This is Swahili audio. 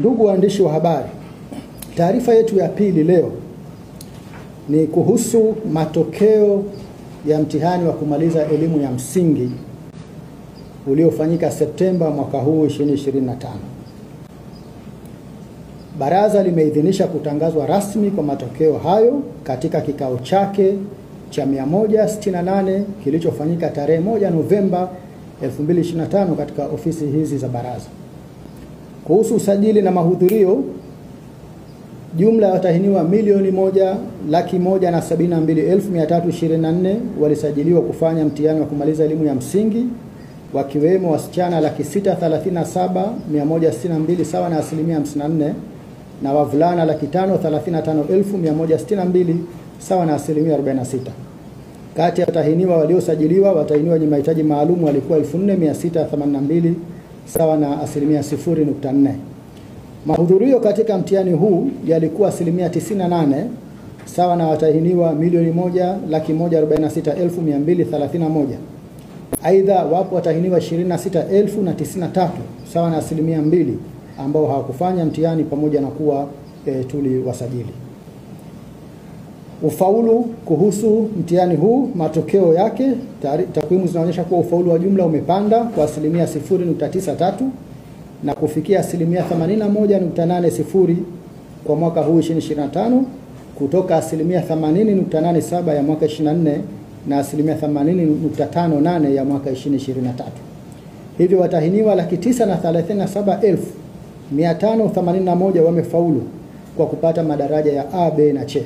Ndugu waandishi wa habari, taarifa yetu ya pili leo ni kuhusu matokeo ya mtihani wa kumaliza elimu ya msingi uliofanyika Septemba mwaka huu 2025. Baraza limeidhinisha kutangazwa rasmi kwa matokeo hayo katika kikao chake cha 168 kilichofanyika tarehe 1 Novemba 2025 katika ofisi hizi za baraza. Kuhusu usajili na mahudhurio, jumla ya watahiniwa 1,172,324 walisajiliwa kufanya mtihani wa kumaliza elimu ya msingi, wakiwemo wasichana 637,162 sawa na 54% na wavulana 535,162 sawa na 46%. Kati ya watahiniwa waliosajiliwa, watahiniwa wenye mahitaji maalum walikuwa 4,682 sawa na 0.4%. Mahudhurio katika mtihani huu yalikuwa 98% sawa na watahiniwa 1,146,231. Aidha, wapo watahiniwa 26,093 sawa na 2% ambao hawakufanya mtihani pamoja na kuwa tuliwasajili. Ufaulu kuhusu mtihani huu, matokeo yake, takwimu zinaonyesha kuwa ufaulu wa jumla umepanda kwa 0.93 na kufikia 81.80 kwa mwaka huu 2025 kutoka 80.87 ya mwaka 24 na 80.58 ya mwaka 2023. Hivyo watahiniwa 937,581 wamefaulu kwa kupata madaraja ya A, B na C.